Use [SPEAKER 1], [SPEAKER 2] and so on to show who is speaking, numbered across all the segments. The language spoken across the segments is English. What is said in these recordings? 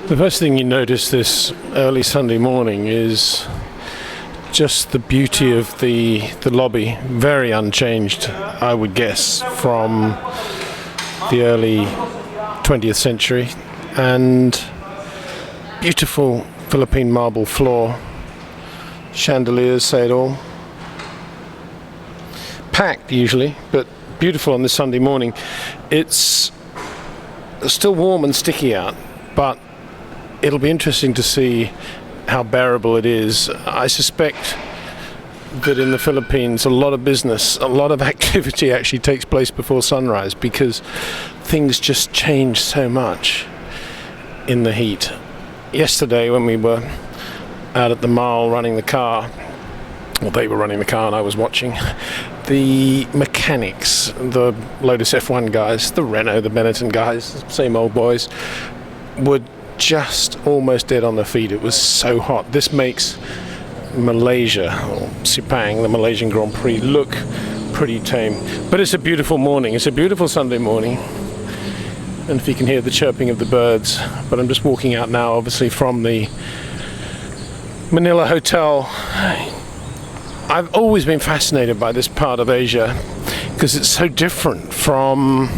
[SPEAKER 1] The first thing you notice this early Sunday morning is just the beauty of the lobby. Very unchanged, I would guess, from the early 20th century. And beautiful Philippine marble floor. Chandeliers say it all. Packed usually, but beautiful on this Sunday morning. It's still warm and sticky out, but it'll be interesting to see how bearable it is. I suspect that in the Philippines a lot of business, a lot of activity actually takes place before sunrise because things just change so much in the heat. Yesterday when we were out at the mall running the car, well, they were running the car and I was watching, the mechanics, the Lotus F1 guys, the Renault, the Benetton guys, same old boys, were just almost dead on their feet. It was so hot. This makes Malaysia, or Sepang, the Malaysian Grand Prix, look pretty tame. But it's a beautiful morning. It's a beautiful Sunday morning. And if you can hear the chirping of the birds. But I'm just walking out now, obviously, from the Manila Hotel. I've always been fascinated by this part of Asia because it's so different from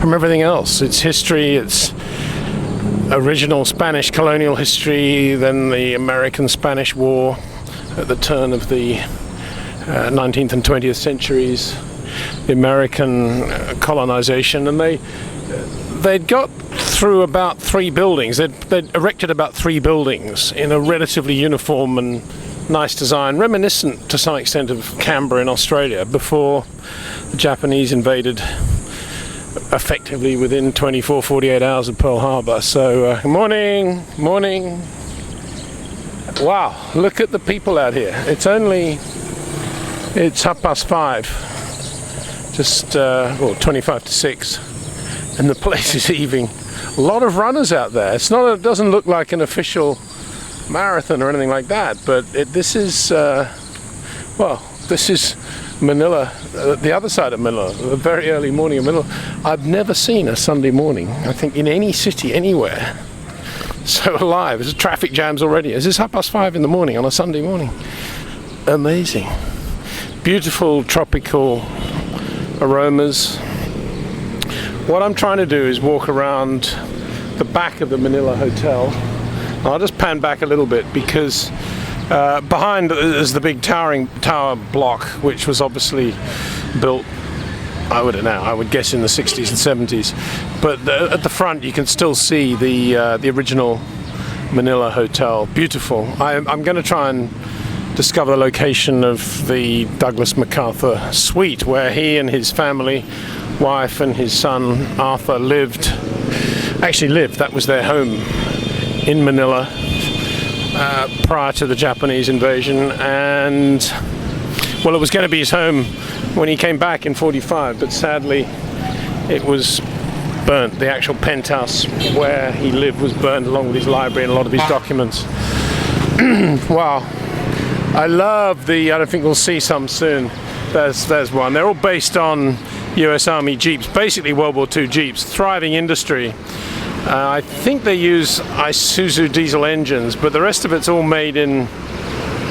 [SPEAKER 1] everything else. Its history, its original Spanish colonial history, then the American-Spanish War at the turn of the 19th and 20th centuries, the American colonization, and they'd got through about 3 buildings. They'd erected about 3 buildings in a relatively uniform and nice design, reminiscent to some extent of Canberra in Australia, before the Japanese invaded effectively within 48 hours of Pearl Harbor. So morning. Wow, look at the people out here. It's 5:30, just 25 to 6, and the place is heaving. A lot of runners out there. It doesn't look like an official marathon or anything like that, but this is Manila, the other side of Manila, the very early morning of Manila. I've never seen a Sunday morning, I think, in any city anywhere so alive. There's traffic jams already. This is 5:30 in the morning on a Sunday morning. Amazing. Beautiful tropical aromas. What I'm trying to do is walk around the back of the Manila Hotel. I'll just pan back a little bit because behind is the big tower block, which was obviously built, I would guess in the 60s and 70s. But at the front you can still see the original Manila Hotel. Beautiful. I'm going to try and discover the location of the Douglas MacArthur suite, where he and his family, wife and his son Arthur lived. That was their home in Manila prior to the Japanese invasion, and well, it was going to be his home when he came back in 45, but sadly it was burnt. The actual penthouse where he lived was burned, along with his library and a lot of his documents. Wow, I love I don't think we'll see some soon. There's one. They're all based on US Army Jeeps, basically World War II Jeeps. Thriving industry. I think they use Isuzu diesel engines, but the rest of it's all made in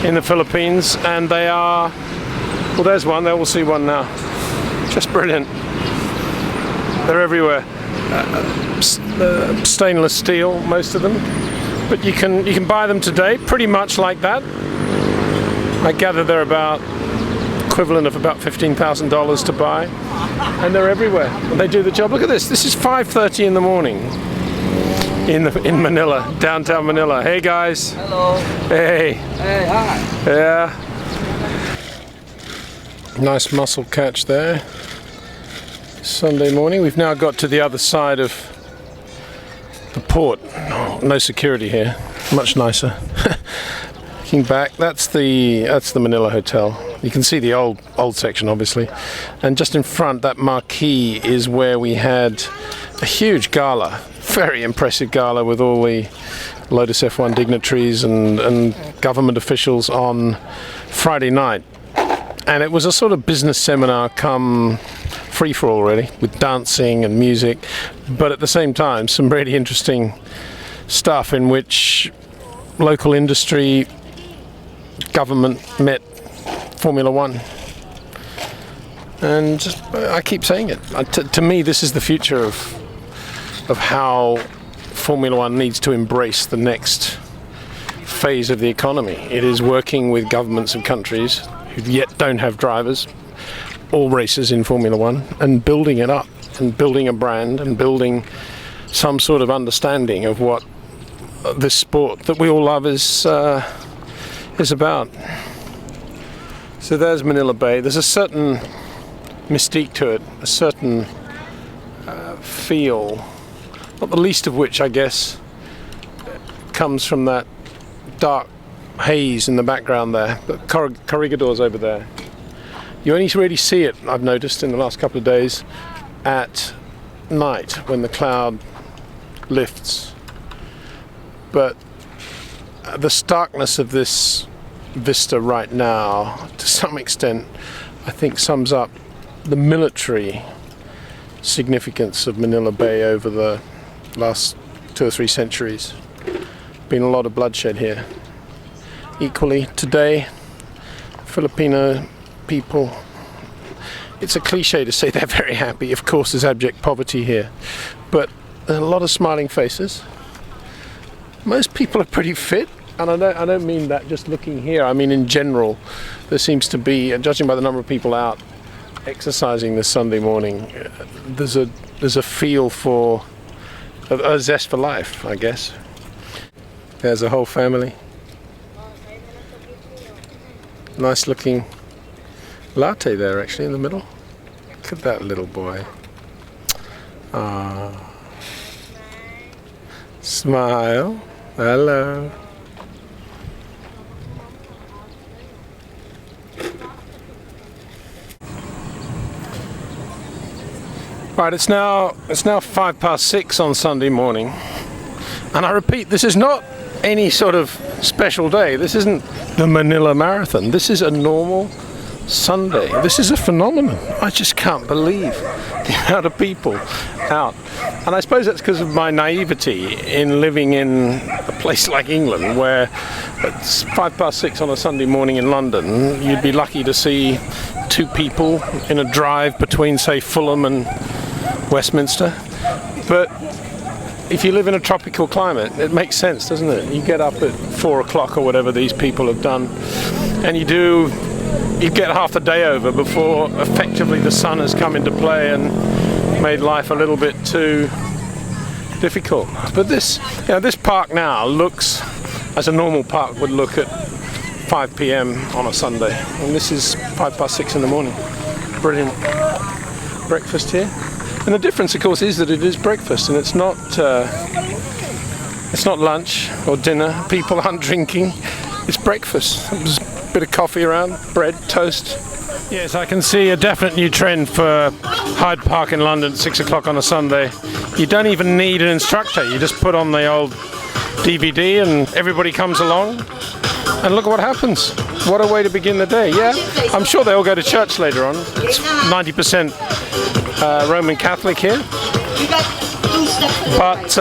[SPEAKER 1] the Philippines, and they are, well, there's one. There, we'll see one now. Just brilliant. They're everywhere. Stainless steel, most of them, but you can buy them today, pretty much like that. I gather they're about equivalent of about $15,000 to buy, and they're everywhere. And they do the job. Look at this. This is 5:30 in the morning. In Manila, downtown Manila. Hey guys.
[SPEAKER 2] Hello.
[SPEAKER 1] Hey.
[SPEAKER 2] Hey, hi.
[SPEAKER 1] Yeah. Nice muscle catch there. Sunday morning. We've now got to the other side of the port. Oh, no security here. Much nicer. Looking back, that's the Manila Hotel. You can see the old section, obviously, and just in front, that marquee is where we had a huge gala. Very impressive gala with all the Lotus F1 dignitaries and government officials on Friday night. And it was a sort of business seminar come free-for-all, really, with dancing and music, but at the same time some really interesting stuff in which local industry, government met Formula One. And I keep saying it. To me, this is the future of how Formula One needs to embrace the next phase of the economy. It is working with governments of countries who yet don't have drivers, all races in Formula One, and building it up, and building a brand, and building some sort of understanding of what this sport that we all love is about. So there's Manila Bay. There's a certain mystique to it, a certain feel, not the least of which, I guess, comes from that dark haze in the background there. The corregidor's over there. You only really see it, I've noticed in the last couple of days, at night when the cloud lifts. But the starkness of this vista right now, to some extent, I think sums up the military significance of Manila Bay over the last 2 or 3 centuries. Been a lot of bloodshed here. Equally today, Filipino people, it's a cliche to say they're very happy. Of course there's abject poverty here, but there are a lot of smiling faces. Most people are pretty fit, and I don't mean that just looking here. I mean in general, there seems to be, judging by the number of people out exercising this Sunday morning, there's a feel for a zest for life, I guess. There's a whole family. Nice looking latte there actually in the middle. Look at that little boy. Ah. Smile. Hello. Right, it's now 6:05 on Sunday morning, and I repeat, this is not any sort of special day. This isn't the Manila Marathon. This is a normal Sunday. This is a phenomenon. I just can't believe the amount of people out. And I suppose that's because of my naivety in living in a place like England, where it's 6:05 on a Sunday morning in London, you'd be lucky to see 2 people in a drive between, say, Fulham and Westminster. But if you live in a tropical climate, it makes sense, doesn't it? You get up at 4 o'clock or whatever these people have done, and you get half the day over before effectively the sun has come into play and made life a little bit too difficult. But this park now looks as a normal park would look at 5 p.m. on a Sunday, and this is 6:05 in the morning. Brilliant breakfast here. And the difference, of course, is that it is breakfast, and it's not lunch or dinner. People aren't drinking. It's breakfast. There's a bit of coffee around, bread, toast. Yes, I can see a definite new trend for Hyde Park in London at 6 o'clock on a Sunday. You don't even need an instructor. You just put on the old DVD and everybody comes along. And look what happens. What a way to begin the day. Yeah, I'm sure they all go to church later on. It's 90% Roman Catholic here. But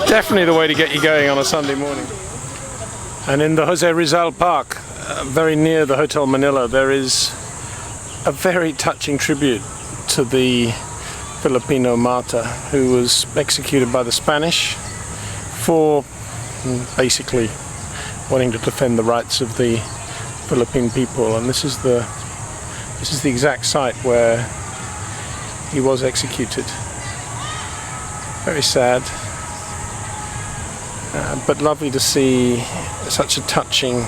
[SPEAKER 1] definitely the way to get you going on a Sunday morning. And in the Jose Rizal Park, very near the Hotel Manila, there is a very touching tribute to the Filipino martyr who was executed by the Spanish for basically wanting to defend the rights of the Philippine people. And this is the exact site where he was executed. Very sad, but lovely to see such a touching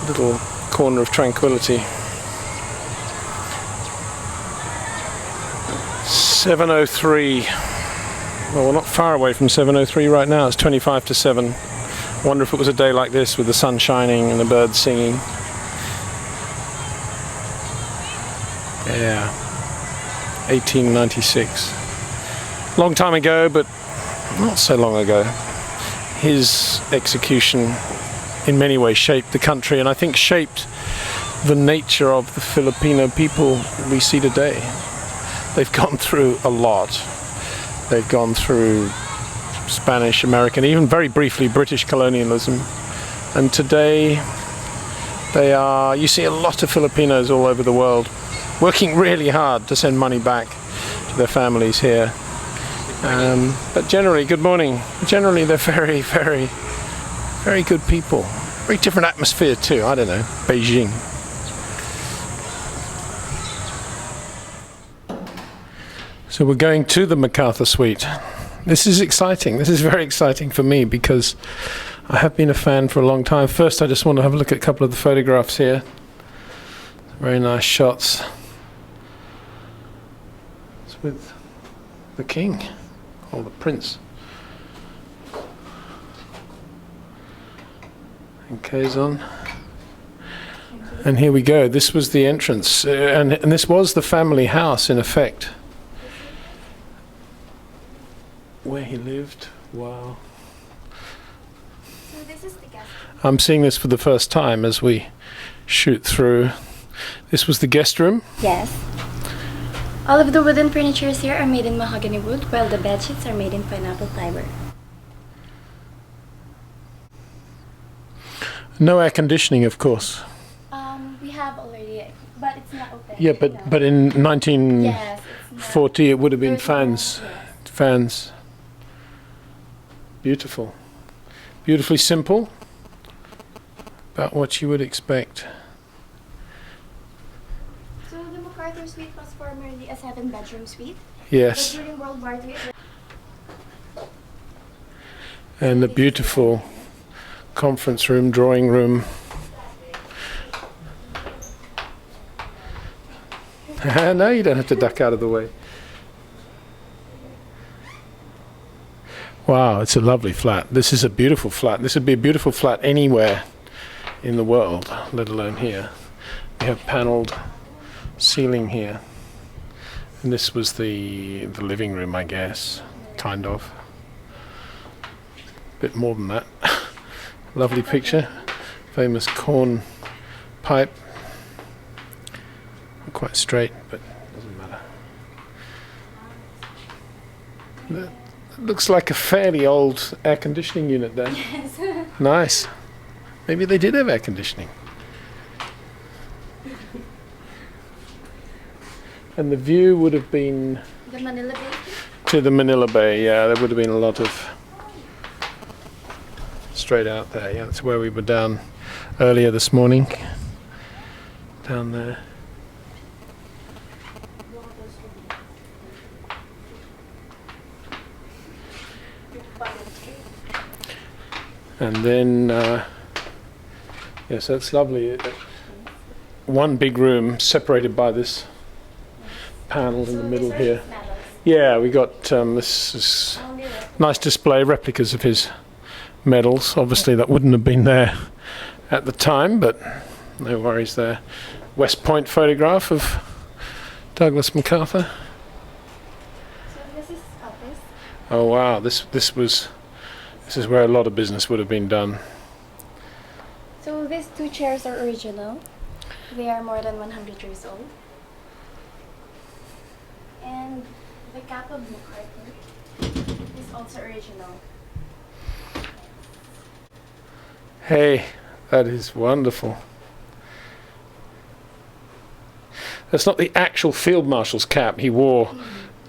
[SPEAKER 1] little corner of tranquility. 7:03. Well, we're not far away from 7:03 right now. It's 25 to 7. I wonder if it was a day like this with the sun shining and the birds singing. Yeah, 1896. Long time ago, but not so long ago. His execution in many ways shaped the country, and I think shaped the nature of the Filipino people we see today. They've gone through a lot, They've gone through Spanish, American, even very briefly British colonialism. And today you see a lot of Filipinos all over the world working really hard to send money back to their families here. But generally, good morning. Generally, they're very, very, very good people. Very different atmosphere too. I don't know, Beijing. So we're going to the MacArthur Suite. This is exciting. This is very exciting for me because I have been a fan for a long time. First, I just want to have a look at a couple of the photographs here. Very nice shots. It's with the king, or the prince. And Kazon. And here we go. This was the entrance. And this was the family house, in effect, where he lived. Wow.
[SPEAKER 2] So this is the guest room.
[SPEAKER 1] I'm seeing this for the first time as we shoot through. This was the guest room.
[SPEAKER 2] Yes. All of the wooden furnitures here are made in mahogany wood, while the bed sheets are made in pineapple fiber.
[SPEAKER 1] No air conditioning, of course.
[SPEAKER 2] We have already, but it's not open.
[SPEAKER 1] Yeah, but in 1940
[SPEAKER 2] yes, it's not.
[SPEAKER 1] it would have been
[SPEAKER 2] There's no-
[SPEAKER 1] fans.
[SPEAKER 2] yes.
[SPEAKER 1] Fans. Beautiful. Beautifully simple. About what you would expect.
[SPEAKER 2] So the MacArthur Suite was formerly a 7-bedroom suite.
[SPEAKER 1] Yes.
[SPEAKER 2] But during World War III,
[SPEAKER 1] And the beautiful conference room, drawing room. No, you don't have to duck out of the way. Wow, it's a lovely flat. This is a beautiful flat. This would be a beautiful flat anywhere in the world, let alone here. We have panelled ceiling here. And this was the living room, I guess, kind of. Bit more than that. Lovely picture. Famous corn pipe. Not quite straight, but doesn't matter. That looks like a fairly old air conditioning unit there.
[SPEAKER 2] yes.
[SPEAKER 1] Nice. Maybe they did have air conditioning. And the view would have been
[SPEAKER 2] The Manila Bay.
[SPEAKER 1] to the Manila Bay. Yeah, there would have been a lot of straight out there. Yeah, that's where we were down earlier this morning. Down there. And then, yes, that's lovely. One big room separated by this panel in the middle here. Yeah, we got this is nice display, replicas of his medals. Obviously, that wouldn't have been there at the time, but no worries there. West Point photograph of Douglas MacArthur.
[SPEAKER 2] So this is office.
[SPEAKER 1] Oh wow, this is where a lot of business would have been done.
[SPEAKER 2] So these 2 chairs are original. They are more than 100 years old. And the cap of MacArthur is also original.
[SPEAKER 1] Hey, that is wonderful. That's not the actual Field Marshal's cap he wore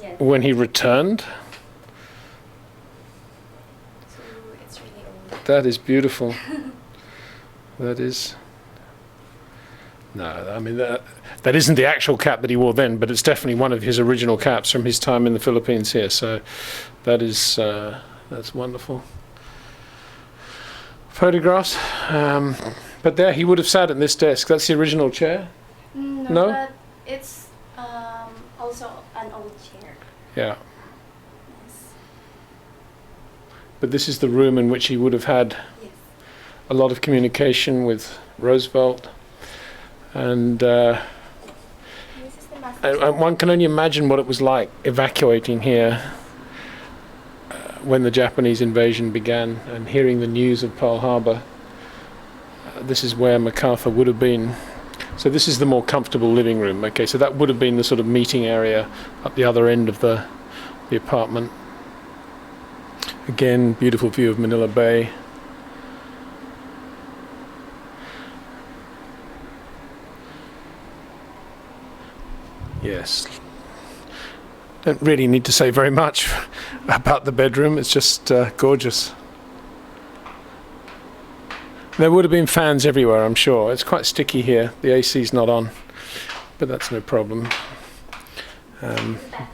[SPEAKER 2] Yes.
[SPEAKER 1] when he returned.
[SPEAKER 2] So it's really old.
[SPEAKER 1] That is beautiful. That is. No, I mean that isn't the actual cap that he wore then, but it's definitely one of his original caps from his time in the Philippines here. So that is that's wonderful. Photographs, but there he would have sat at this desk. That's the original chair. No?
[SPEAKER 2] But it's also an old chair.
[SPEAKER 1] Yeah,
[SPEAKER 2] Yes.
[SPEAKER 1] but this is the room in which he would have had
[SPEAKER 2] Yes.
[SPEAKER 1] a lot of communication with Roosevelt, and
[SPEAKER 2] This is the master.
[SPEAKER 1] and one can only imagine what it was like evacuating here when the Japanese invasion began and hearing the news of Pearl Harbor. This is where MacArthur would have been. So this is the more comfortable living room. Okay, so that would have been the sort of meeting area at the other end of the apartment. Again, beautiful view of Manila Bay. Yes. Don't really need to say very much about the bedroom. It's just gorgeous. There would have been fans everywhere, I'm sure. It's quite sticky here. The AC's not on, but that's no problem.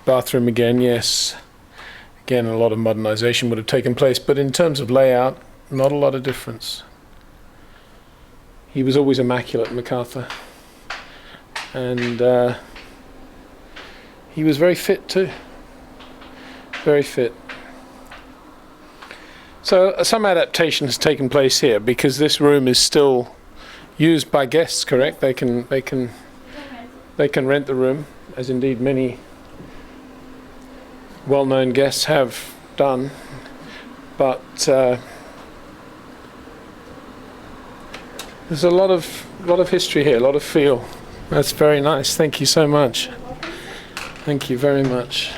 [SPEAKER 1] Bathroom again, yes. Again, a lot of modernisation would have taken place, but in terms of layout, not a lot of difference. He was always immaculate, MacArthur. And he was very fit too. Very fit. So some adaptation has taken place here because this room is still used by guests, correct? They can rent the room, as indeed many well-known guests have done. But there's a lot of history here, a lot of feel. That's very nice. Thank you so much. Thank you very much.